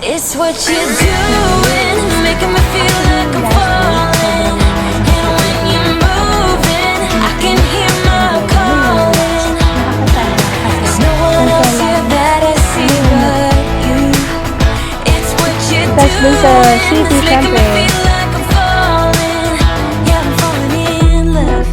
It's what you're doing, making me feel like I'm falling. And when you're moving, I can hear my calling. There's no one else here that I see but you. It's what you're Tapos dun sa doing, city, it's making me syempre, feel like I'm falling. Yeah, I'm falling in love.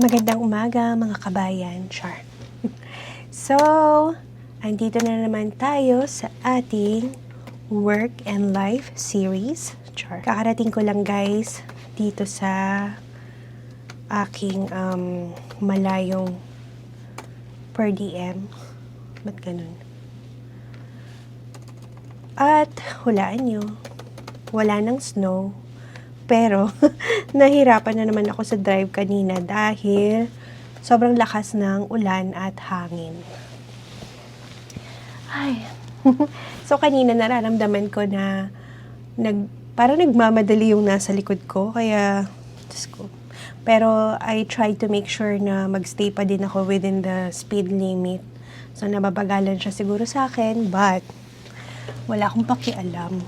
magandang umaga mga kabayan, Char. So, andito na naman tayo sa ating Work and Life series, Char. Kakarating ko lang guys dito sa aking malayong per diem. Ba't ganun? At hulaan nyo, wala ng snow. Pero, nahirapan na naman ako sa drive kanina dahil sobrang lakas ng ulan at hangin. Ay. So, kanina nararamdaman ko na parang nagmamadali yung nasa likod ko. Kaya, Diyos ko. Pero, I tried to make sure na magstay pa din ako within the speed limit. So, nababagalan siya siguro sa akin, but wala akong pakialam.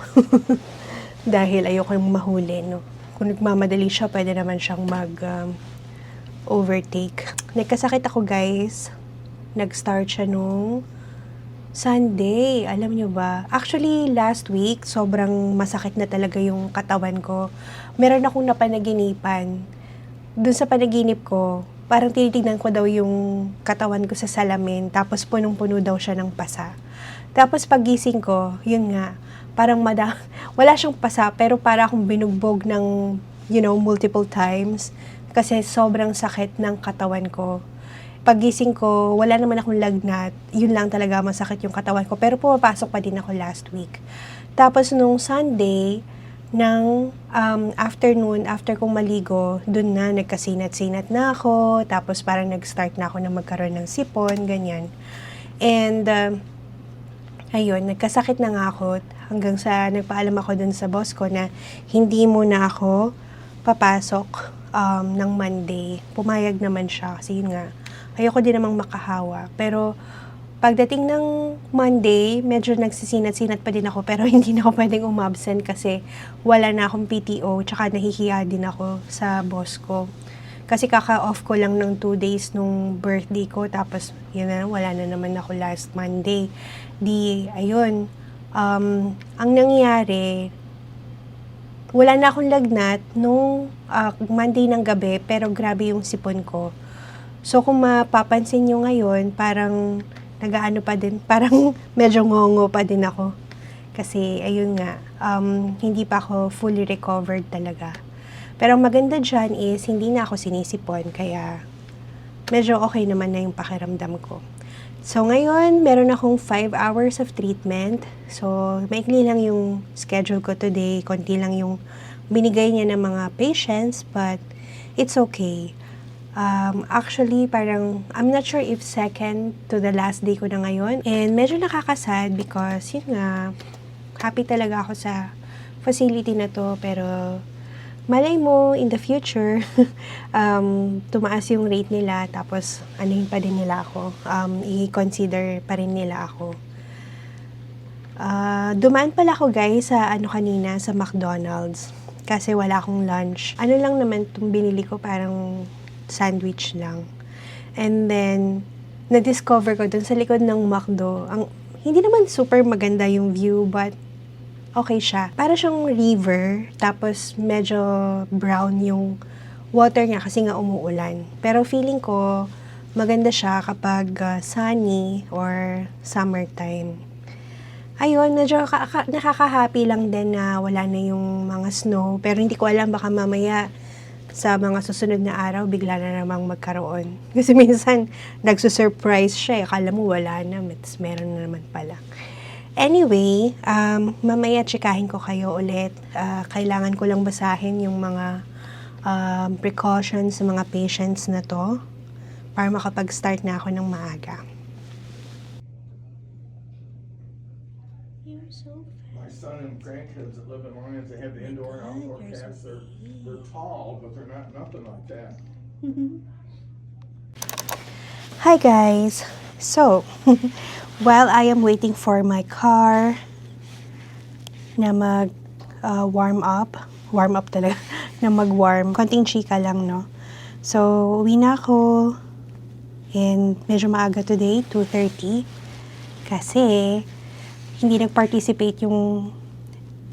Dahil ayoko yung mahuli, no? Kung nagmamadali siya, pwede naman siyang overtake. Nagkasakit ako, guys. Nag-start siya nung Sunday. Alam niyo ba? Actually, last week, sobrang masakit na talaga yung katawan ko. Meron akong napanaginipan. Doon sa panaginip ko, parang tinitignan ko daw yung katawan ko sa salamin, tapos punong-puno daw siya ng pasa. Tapos pagising ko, yun nga, parang wala siyang pasa, pero para akong binugbog ng, multiple times. Kasi sobrang sakit ng katawan ko. Pagising ko, wala naman akong lagnat. Yun lang talaga, masakit yung katawan ko. Pero pumapasok pa din ako last week. Tapos nung Sunday, ng afternoon, after kong maligo, dun na, nagkasinat-sinat na ako. Tapos parang nag-start na ako na magkaroon ng sipon, ganyan. And, ayun, nagkasakit na nga ako hanggang sa nagpaalam ako dun sa boss ko na hindi muna ako papasok ng Monday. Pumayag naman siya kasi yun nga, ayoko din namang makahawa. Pero pagdating ng Monday, medyo nagsisinat-sinat pa din ako pero hindi na ako pwedeng umabsent kasi wala na akong PTO tsaka nahihiya din ako sa boss ko. Kasi kaka-off ko lang ng 2 days nung birthday ko tapos yun na, wala na naman ako last Monday. Di, ayun, Ang nangyari, wala na akong lagnat nung Monday ng gabi, pero grabe yung sipon ko. So, kung mapapansin nyo ngayon, parang nagaano pa din, parang medyo ngongo pa din ako. Kasi, ayun nga, hindi pa ako fully recovered talaga. Pero ang maganda dyan is, hindi na ako sinisipon, kaya medyo okay naman na yung pakiramdam ko. So, ngayon, meron akong 5 hours of treatment. So, maikli lang yung schedule ko today. Konti lang yung binigay niya ng mga patients, but it's okay. Actually, parang, I'm not sure if second to the last day ko na ngayon. And medyo nakakasad because, yun nga, happy talaga ako sa facility na to. Pero, malay mo, in the future, tumaas yung rate nila, tapos anuhin pa din nila ako. I-consider pa rin nila ako. Dumaan pala ako guys sa kanina, sa McDonald's. Kasi wala akong lunch. Ano lang naman itong binili ko, parang sandwich lang. And then, na-discover ko dun sa likod ng McDo. Hindi naman super maganda yung view, but okay siya. Para siyang river, tapos medyo brown yung water niya kasi nga umuulan. Pero feeling ko, maganda siya kapag sunny or summertime. Ayun, medyo nakaka-happy lang din na wala na yung mga snow. Pero hindi ko alam, baka mamaya sa mga susunod na araw, bigla na namang magkaroon. Kasi minsan, nagsusurprise siya. Akala mo wala na, meron na naman pala. Anyway, mamaya tsikahin ko kayo ulit. Kailangan ko lang basahin yung mga precautions sa mga patients na to para makapag-start na ako ng maaga. You're so My son and grandkids that live in Lyons, they have the indoor and outdoor you're so cats. They're tall, but they're not nothing like that. Hi guys! So, while I am waiting for my car na warm up talaga, na mag-warm, konting chika lang, no? So, uwi na ako, and medyo maaga today, 2:30, kasi hindi nag-participate yung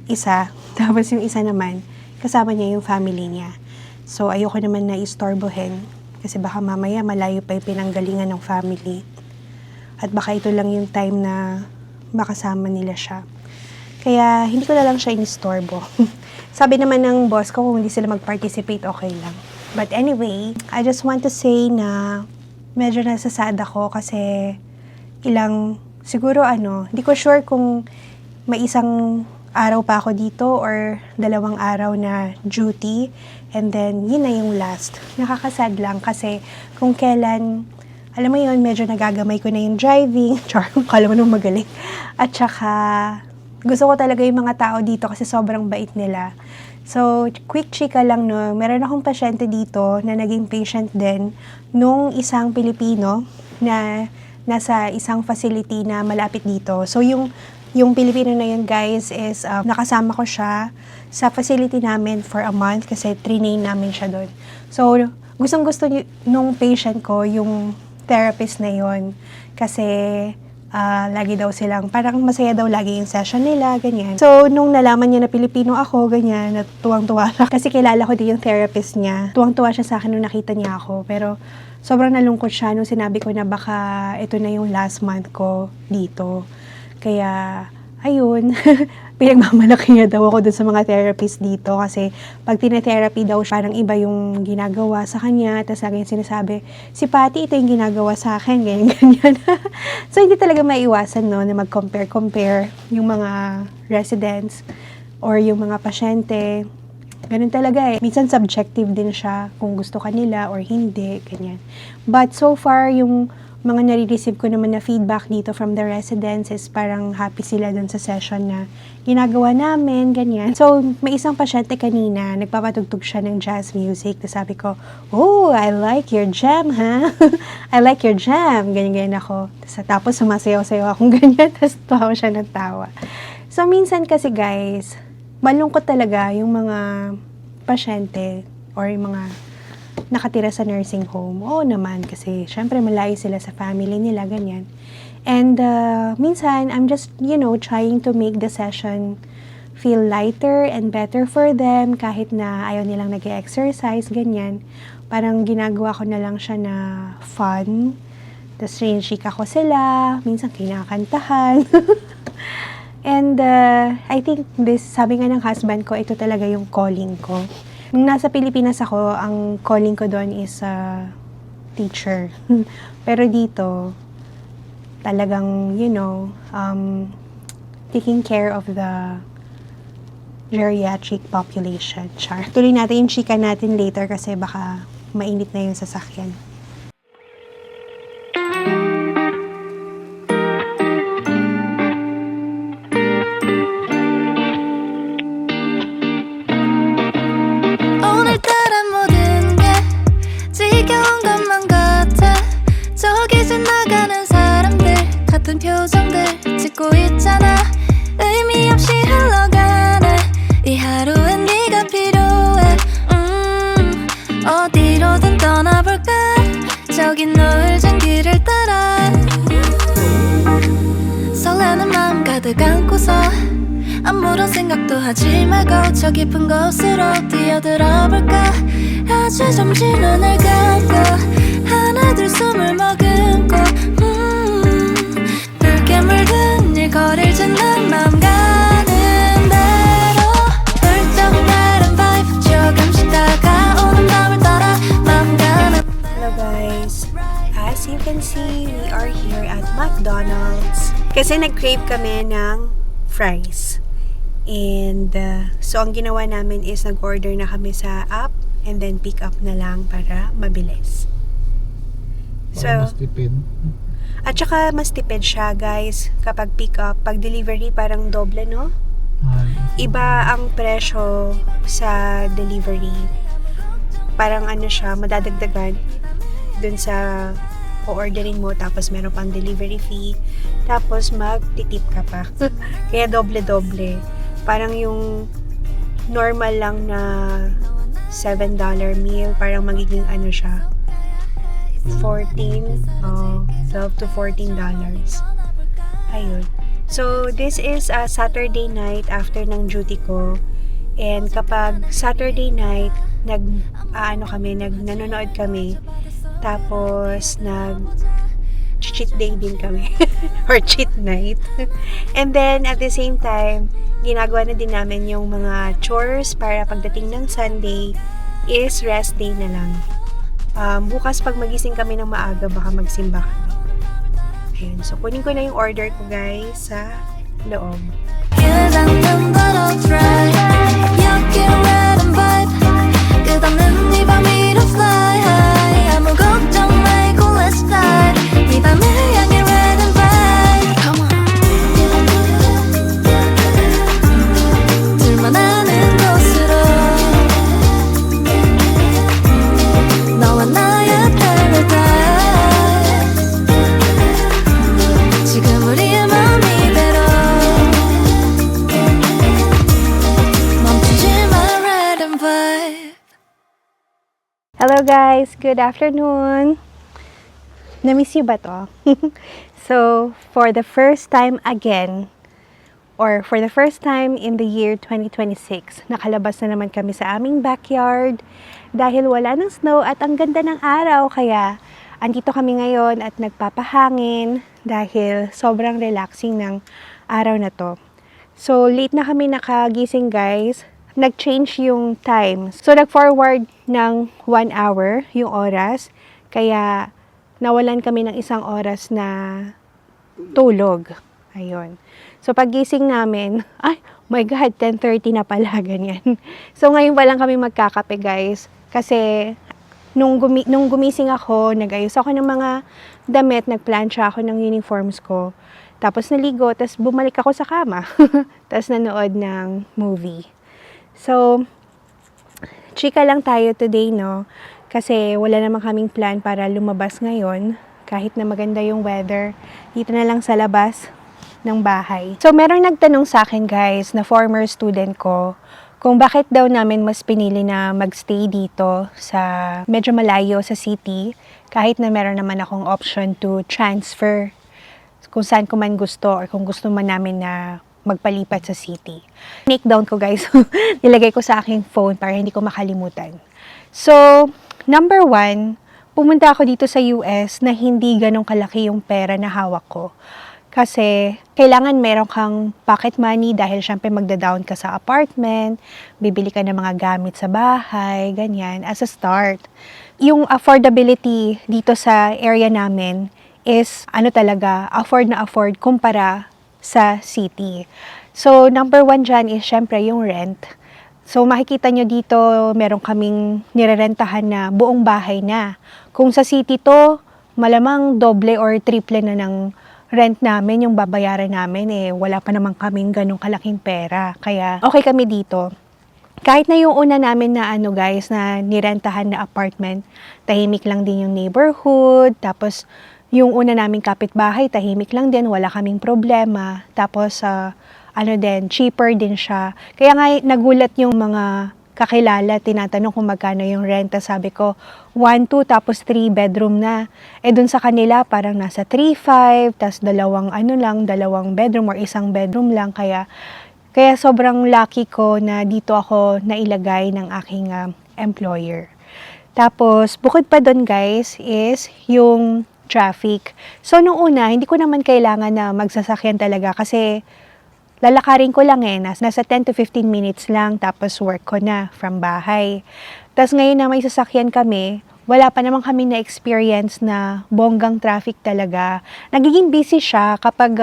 isa, tapos yung isa naman, kasama niya yung family niya. So, ayoko naman na istorbohin, kasi baka mamaya malayo pa yung pinanggalingan ng family. At baka ito lang yung time na makasama nila siya. Kaya, hindi ko na lang siya inistorbo. Sabi naman ng boss ko, kung hindi sila mag-participate, okay lang. But anyway, I just want to say na medyo nasasad ako kasi siguro hindi ko sure kung may isang araw pa ako dito or 2 araw na duty, and then yun na yung last. Nakakasad lang kasi kung kailan, alam mo yun, medyo nagagamay ko na yung driving. Char, kala mo nung magaling. At saka, gusto ko talaga yung mga tao dito kasi sobrang bait nila. So, quick chika lang, no. Meron akong pasyente dito na naging patient din nung isang Pilipino na nasa isang facility na malapit dito. So, yung Pilipino na yun, guys, is nakasama ko siya sa facility namin for a month kasi trainee namin siya doon. So, gustong-gusto nung patient ko yung therapist na yon kasi lagi daw silang, parang masaya daw lagi yung session nila, ganyan. So, nung nalaman niya na Pilipino ako, ganyan, natuwang-tuwa siya. Kasi kilala ko din yung therapist niya. Tuwang-tuwa siya sa akin nung nakita niya ako. Pero, sobrang nalungkot siya nung sinabi ko na baka ito na yung last month ko dito. Kaya, ayun, pinagmamalaki niya daw ako dun sa mga therapist dito kasi pag tinetherapy daw, parang iba yung ginagawa sa kanya. Tapos lagi sinasabi, si Patty, ito yung ginagawa sa akin, ganyan. So, hindi talaga maiwasan, no, na mag-compare yung mga residents or yung mga pasyente. Ganun talaga eh. Minsan subjective din siya kung gusto ka nila or hindi, ganyan. But so far, yung mga nare-receive ko naman na feedback dito from the residents is parang happy sila dun sa session na ginagawa namin, ganyan. So, may isang pasyente kanina, nagpapatugtog siya ng jazz music. Tapos sabi ko, oh, I like your jam, ha? I like your jam. Ganyan-ganyan ako. Tapos sumasayaw-sayaw akong ganyan. Tapos tawa siya ng tawa. So, minsan kasi guys, malungkot talaga yung mga pasyente or yung mga nakatira sa nursing home. Oo naman, kasi syempre malayo sila sa family nila, ganyan. And minsan, I'm just, trying to make the session feel lighter and better for them kahit na ayaw nilang nag-exercise, ganyan. Parang ginagawa ko na lang siya na fun. Tapos rinchika ko sila, minsan kinakantahan. And I think sabi nga ng husband ko, ito talaga yung calling ko. Nung nasa Pilipinas ako, ang calling ko doon is teacher. Pero dito, talagang, taking care of the geriatric population. Char. Tuloy natin yung chika natin later kasi baka mainit na yung sasakyan. 오늘따라 모든 게 지겨운 것만 같아 저기 지나가는 사람들 같은 표정들 짓고 있잖아 의미 없이 흘러가네 이 하루엔 네가 필요해 어디로든 떠나볼까 저기 노을진 길을 따라 설레는 마음 가득 안고서 아무런 생각도 하지 말고 저 깊은 곳으로 뛰어들어 볼까 아주 잠시 눈을 감고 하나 둘 숨을 머금고 붉게 물든 일거리를 짓는 마음 가는 대로 훌쩍 다른 vibe 조금씩 다가오는 밤을 따라 마음 가는 Hello guys! As you can see, we are here at McDonald's. Kasi nag-crave kami ng fries. And so ang ginawa namin is nag-order na kami sa app and then pick up na lang para mabilis. Para mas tipid. At saka mas tipid siya guys kapag pick up. Pag delivery parang doble, no? Iba ang presyo sa delivery. Parang siya, madadagdagan dun sa o-orderin mo tapos meron pang delivery fee tapos magtitip ka pa. Kaya doble-doble. Parang yung normal lang na $7 meal, parang magiging siya, 12 to $14. Ayun. So, this is a Saturday night after ng duty ko. And kapag Saturday night, nanonood kami. Tapos, cheat day din kami. Or cheat night. And then, at the same time, ginagawa na din namin yung mga chores para pagdating ng Sunday is rest day na lang. Bukas pag magising kami ng maaga, baka magsimba kami. Ayun. So, kunin ko na yung order ko guys sa loob. 끝없는 butterfly 여기로 vibe 끝없는 네 밤 위로 fly high 아무 걱정 말고 let's fly 이 밤을 향해 red and vibe Come on 둘만 아는 곳으로 너와 나의 paradise 지금 우리의 마음 이대로 Hello guys! Good afternoon! Na-miss you ba to? So, for the first time again, or for the first time in the year 2026, nakalabas na naman kami sa aming backyard dahil wala ng snow at ang ganda ng araw. Kaya, andito kami ngayon at nagpapahangin dahil sobrang relaxing ng araw na to. So, late na kami nakagising guys. Nag-change yung time. So, nag-forward ng 1 hour yung oras. Kaya, nawalan kami ng 1 oras na tulog. Ayun. So, paggising namin, ay, my God, 10:30 na pala, ganyan. So, ngayon pa lang kami magkakape, guys. Kasi, nung gumising ako, nag-ayos ako ng mga damit, nagplansya ako ng uniforms ko. Tapos, naligo, tapos bumalik ako sa kama. Tapos, nanood ng movie. So, chika lang tayo today, no? Kasi wala namang kaming plan para lumabas ngayon. Kahit na maganda yung weather, dito na lang sa labas ng bahay. So, merong nagtanong sa akin, guys, na former student ko, kung bakit daw namin mas pinili na magstay dito sa medyo malayo sa city, kahit na meron naman akong option to transfer kung saan ko man gusto or kung gusto man namin na magpalipat sa city. Take down ko guys, nilagay ko sa aking phone para hindi ko makalimutan. So, number 1, pumunta ako dito sa US na hindi ganong kalaki yung pera na hawak ko. Kasi, kailangan meron kang pocket money dahil syempre magda-down ka sa apartment, bibili ka ng mga gamit sa bahay, ganyan, as a start. Yung affordability dito sa area namin is, talaga, afford na afford kumpara sa city. So, number 1 dyan is syempre yung rent. So, makikita nyo dito, meron kaming nirerentahan na buong bahay na. Kung sa city to, malamang doble or triple na ng rent namin, yung babayaran namin, wala pa naman kaming ganong kalaking pera. Kaya, okay kami dito. Kahit na yung una namin na guys, na nirentahan na apartment, tahimik lang din yung neighborhood, tapos yung una naming kapitbahay, tahimik lang din, wala kaming problema. Tapos, cheaper din siya. Kaya nga, nagulat yung mga kakilala, tinatanong kung magkano yung rent. Sabi ko, 1, 2, tapos 3 bedroom na. Dun sa kanila, parang nasa 3, 5, tapos dalawang bedroom or isang bedroom lang. Kaya sobrang lucky ko na dito ako nailagay ng aking employer. Tapos, bukod pa dun guys, is yung traffic. So, nung una, hindi ko naman kailangan na magsasakyan talaga kasi lalakarin ko lang nasa 10 to 15 minutes lang, tapos work ko na from bahay. Tapos ngayon na may sasakyan kami, wala pa naman kami na-experience na bonggang traffic talaga. Nagiging busy siya kapag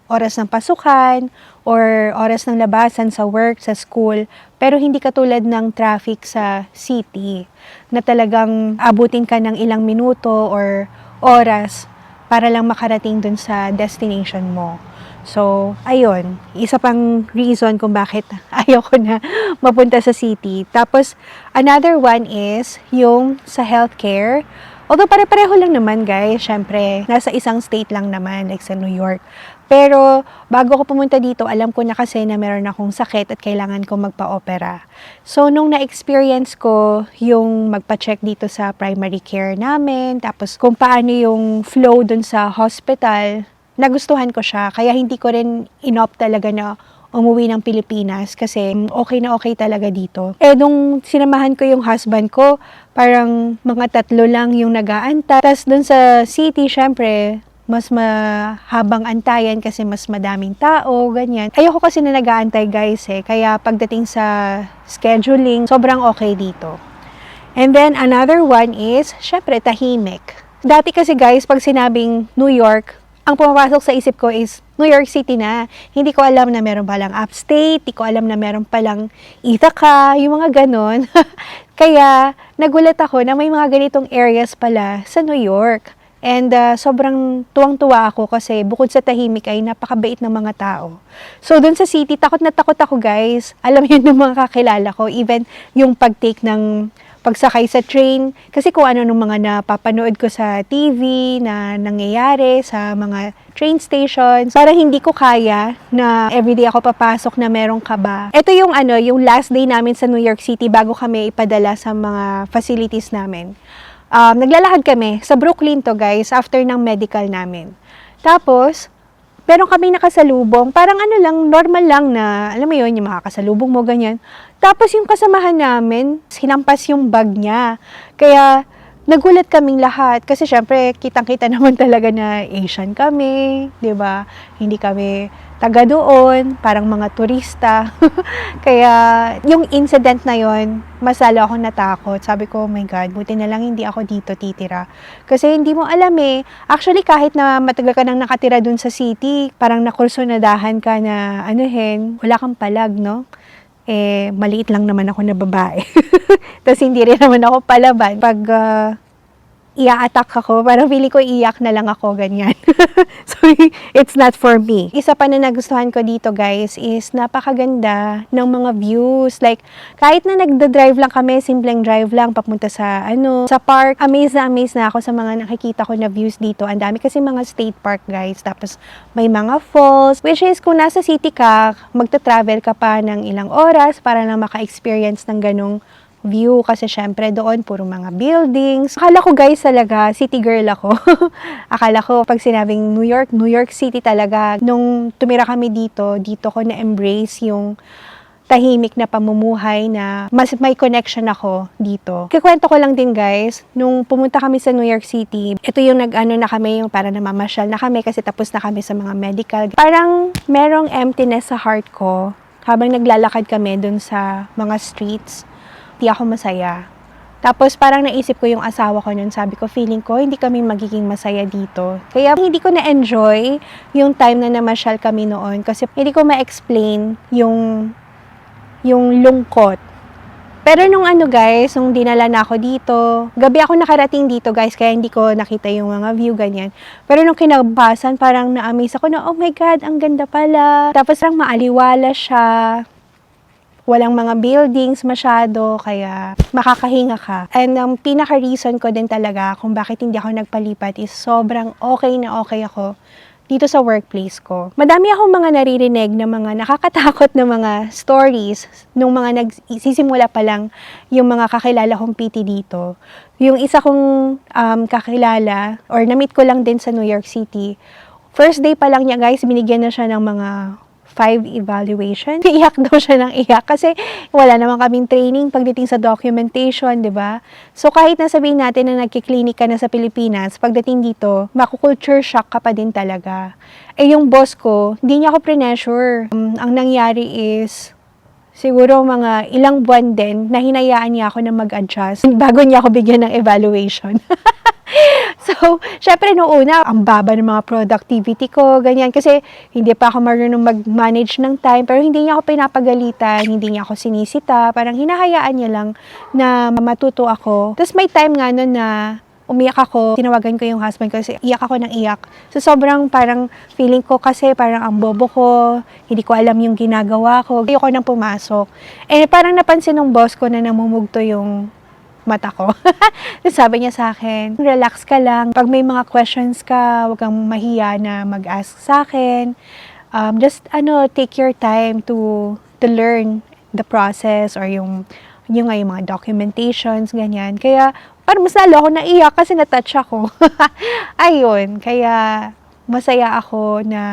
oras ng pasukan or oras ng labasan sa work, sa school, pero hindi katulad ng traffic sa city na talagang abutin ka ng ilang minuto or oras para lang makarating dun sa destination mo. So, ayun, isa pang reason kung bakit ayoko na mapunta sa city. Tapos, another one is yung sa healthcare. Although pare-pareho lang naman guys, syempre, nasa isang state lang naman, like sa New York. Pero, bago ako pumunta dito, alam ko na kasi na meron akong sakit at kailangan ko magpa-opera. So, nung na-experience ko yung magpa-check dito sa primary care namin, tapos kung paano yung flow dun sa hospital, nagustuhan ko siya, kaya hindi ko rin inopt talaga na umuwi ng Pilipinas kasi okay na okay talaga dito. Nung sinamahan ko yung husband ko, parang mga 3 lang yung nag-aantay. Tapos dun sa city, syempre, mas mahabang antayan kasi mas madaming tao, ganyan. Ayoko kasi na nag-aantay guys kaya pagdating sa scheduling, sobrang okay dito. And then another one is, syempre, tahimik. Dati kasi guys, pag sinabing New York, ang pumapasok sa isip ko is New York City na. Hindi ko alam na meron palang upstate, hindi ko alam na meron palang Ithaca, yung mga ganon. Kaya nagulat ako na may mga ganitong areas pala sa New York. And sobrang tuwang-tuwa ako kasi bukod sa tahimik ay napakabait ng mga tao. So dun sa city, takot na takot ako guys. Alam yun ng mga kakilala ko, even yung pag-take ng pagsakay sa train, kasi kung ano nung mga napapanood ko sa TV na nangyayari sa mga train stations, parang hindi ko kaya na everyday ako papasok na merong kaba. Ito yung yung last day namin sa New York City bago kami ipadala sa mga facilities namin. Naglalakad kami sa Brooklyn to guys, after ng medical namin. Tapos, meron kami nakasalubong, parang normal lang na, alam mo yun, yung makakasalubong mo, ganyan. Tapos yung kasamahan namin, hinampas yung bag niya. Kaya, nagulat kaming lahat. Kasi syempre, kitang-kita naman talaga na Asian kami, di ba? Hindi kami taga doon, parang mga turista. Kaya, yung incident na yon, mas lalo akong natakot. Sabi ko, oh my God, buti na lang hindi ako dito titira. Kasi hindi mo alam Actually, kahit na matagal ka nang nakatira dun sa city, parang nakursunadahan ka na, wala kang palag, no? Maliit lang naman ako na babae. Tapos hindi rin naman ako palaban. Pag i-attack ako, parang feeling ko iyak na lang ako, ganyan. So, it's not for me. Isa pa na nagustuhan ko dito, guys, is napakaganda ng mga views. Like, kahit na nagda-drive lang kami, simpleng drive lang, papunta sa, sa park, amazed na ako sa mga nakikita ko na views dito. Ang dami kasi mga state park, guys. Tapos, may mga falls, which is, kung nasa city ka, magta-travel ka pa ng ilang oras para lang maka-experience ng ganong view kasi syempre doon puro mga buildings. Akala ko guys talaga city girl ako. Akala ko pag sinabing New York City talaga. Nung tumira kami dito ko na-embrace yung tahimik na pamumuhay na mas may connection ako dito. Kikwento ko lang din guys, nung pumunta kami sa New York City, ito yung nag-ano na kami, yung para namamasyal na kami kasi tapos na kami sa mga medical. Parang merong emptiness sa heart ko habang naglalakad kami dun sa mga streets. Di ako masaya. Tapos parang naisip ko yung asawa ko nun, sabi ko, feeling ko hindi kami magiging masaya dito. Kaya hindi ko na-enjoy yung time na namasyal kami noon kasi hindi ko ma-explain yung lungkot. Pero nung guys, nung dinala na ako dito, gabi ako nakarating dito guys, kaya hindi ko nakita yung mga view, ganyan. Pero nung kinabukasan, parang na-amaze ako na, oh my God, ang ganda pala. Tapos parang maaliwala siya. Walang mga buildings masyado, kaya makakahinga ka. And pinaka-reason ko din talaga kung bakit hindi ako nagpalipat is sobrang okay na okay ako dito sa workplace ko. Madami akong mga naririnig na mga nakakatakot na mga stories nung mga nagsisimula pa lang yung mga kakilala kong PT dito. Yung isa kong kakilala, or na-meet ko lang din sa New York City, first day pa lang niya guys, binigyan na siya ng mga 5 evaluation. Iyak daw siya ng iyak kasi wala naman kaming training pagdating sa documentation, di ba? So kahit nasabihin natin na nagkiklinik ka na sa Pilipinas, pagdating dito, makukulture shock ka pa din talaga. Eh yung boss ko, hindi niya ako pre-measure. Ang nangyari is, siguro mga ilang buwan din na hinayaan niya ako na mag-adjust bago niya ako bigyan ng evaluation. So, syempre noong una, ang baba ng mga productivity ko, ganyan. Kasi hindi pa ako marunong mag-manage ng time, pero hindi niya ako pinapagalitan, hindi niya ako sinisita, parang hinahayaan niya lang na matuto ako. Tapos may time nga nun na umiyak ako, tinawagan ko yung husband ko kasi iyak ako ng iyak. So sobrang parang feeling ko kasi parang ang bobo ko, hindi ko alam yung ginagawa ko, ayoko nang pumasok. Eh parang napansin ng boss ko na namumugto yung mata ko. Sabi niya sa akin, relax ka lang. Pag may mga questions ka, huwag kang mahiya na mag-ask sa akin. Just take your time to learn the process or yung mga documentations, ganyan. Kaya parang mas lalo ako naiyak kasi na-touch ako. Ayun, kaya masaya ako na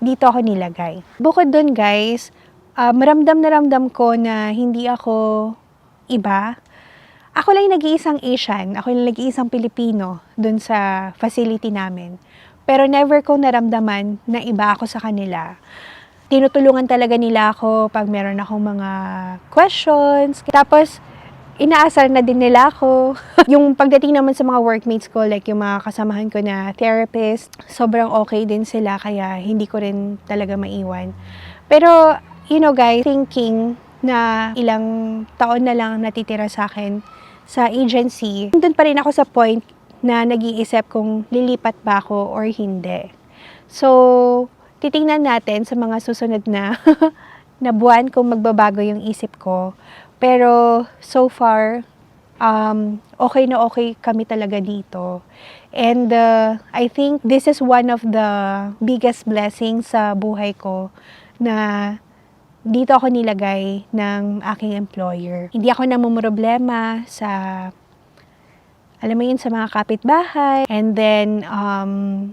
dito ako nilagay. Bukod dun guys, ramdam na ramdam ko na hindi ako iba. Ako lang yung nag-iisang Asian, ako yung nag-iisang Pilipino dun sa facility namin. Pero never ko naramdaman na iba ako sa kanila. Tinutulungan talaga nila ako pag meron akong mga questions. Tapos, inaasar na din nila ako. Yung pagdating naman sa mga workmates ko, like yung mga kasamahan ko na therapist, sobrang okay din sila, kaya hindi ko rin talaga maiwan. Pero, you know guys, thinking na ilang taon na lang natitira sa akin sa agency, doon pa rin ako sa point na nag-iisip kung lilipat ba ako or hindi. So, titingnan natin sa mga susunod na na buwan kung magbabago yung isip ko. Pero, so far, okay na okay kami talaga dito. And I think this is one of the biggest blessings sa buhay ko na dito ako nilagay ng aking employer. Hindi ako namumroblema sa, alam mo yun, sa mga kapitbahay. And then,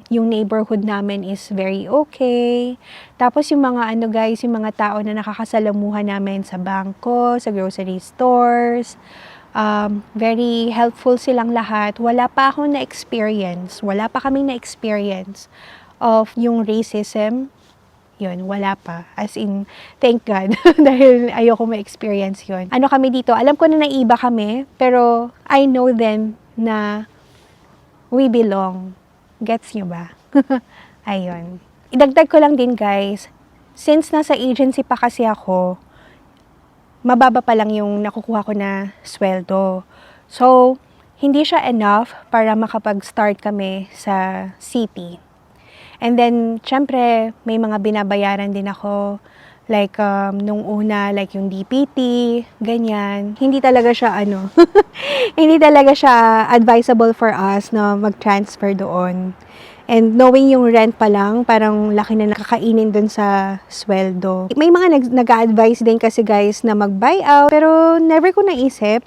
yung neighborhood namin is very okay. Tapos yung mga guys, yung mga tao na nakakasalamuhan namin sa bangko, sa grocery stores, very helpful silang lahat. Wala pa akong na-experience. Wala pa kaming na-experience of yung racism. Yun, wala pa. As in, thank God. Dahil ayoko ma-experience yun. Ano kami dito? Alam ko na naiba kami, pero I know then na we belong. Gets nyo ba? Ayun. Idagdag ko lang din guys, since nasa agency pa kasi ako, mababa pa lang yung nakukuha ko na sweldo. So, hindi siya enough para makapag-start kami sa city. And then, syempre, may mga binabayaran din ako. Like, nung una, like yung DPT, ganyan. Hindi talaga siya, hindi talaga siya advisable for us na mag-transfer doon. And knowing yung rent pa lang, parang laki na nakakainin dun sa sweldo. May mga nag-a-advise din kasi guys na mag-buyout, pero never ko naisip.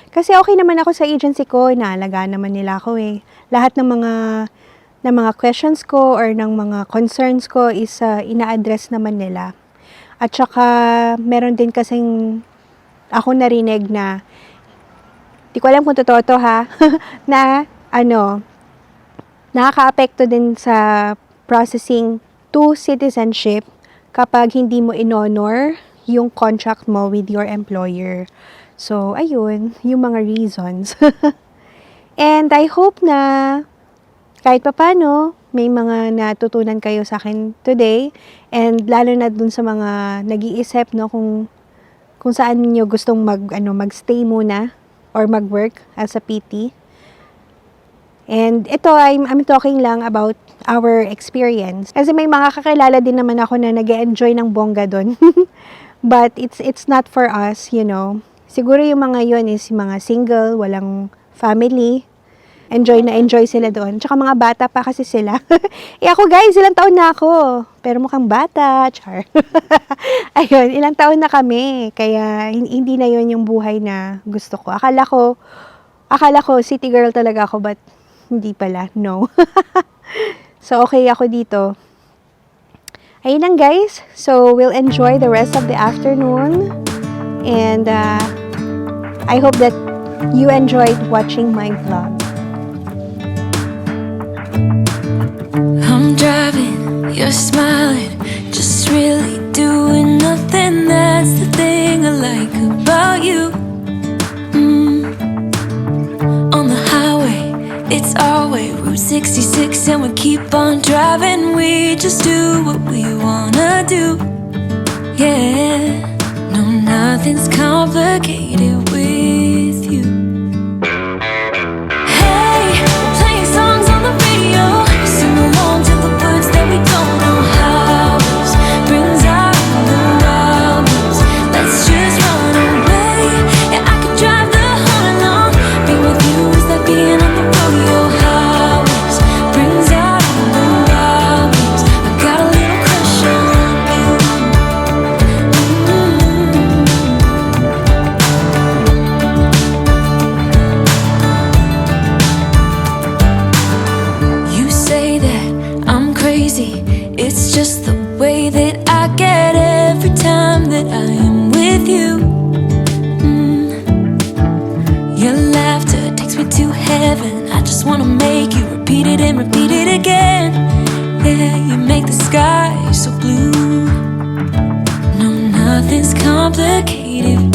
Kasi okay naman ako sa agency ko, inaalagaan naman nila ako eh. Lahat ng mga questions ko or ng mga concerns ko is ina-address naman nila. At saka meron din kasing ako narinig na, di ko alam kung totoo to ha, na nakaka-apekto din sa processing to citizenship kapag hindi mo in-honor yung contract mo with your employer. So, ayun, yung mga reasons. And I hope na kahit papano, may mga natutunan kayo sa akin today. And lalo na dun sa mga nag-iisip, no, kung saan niyo gustong magstay muna or mag-work as a PT. And ito, I'm talking lang about our experience. Kasi may mga kakilala din naman ako na nag-enjoy ng bongga dun. But it's not for us, you know. Siguro yung mga yun is yung mga single, walang family. Enjoy sila doon. Tsaka mga bata pa kasi sila. Ako guys, ilang taon na ako. Pero mukhang bata. Char. Ayun, ilang taon na kami. Kaya hindi na yun yung buhay na gusto ko. Akala ko city girl talaga ako, but hindi pala. No. So okay ako dito. Ayun lang guys. So we'll enjoy the rest of the afternoon. And I hope that you enjoyed watching my vlog. I'm driving, you're smiling, just really doing nothing. That's the thing I like about you. On the highway, it's our way, Route 66, and we keep on driving. We just do what we wanna do. Yeah, no, nothing's complicated with you. Hey, playing songs on the radio, sing along to the words that we don't know how. This brings out the wild ones. Let's just run away. Yeah, I could drive the whole along. Being with you is like being on the rodeo highways. Brings out the wild ones. I got a little crush on you. You say that I'm crazy. It's just the way that I get every time that I am with you. Your laughter takes me to heaven. I just wanna make you repeat it and repeat it again. Yeah, you make the sky so blue. No, nothing's complicated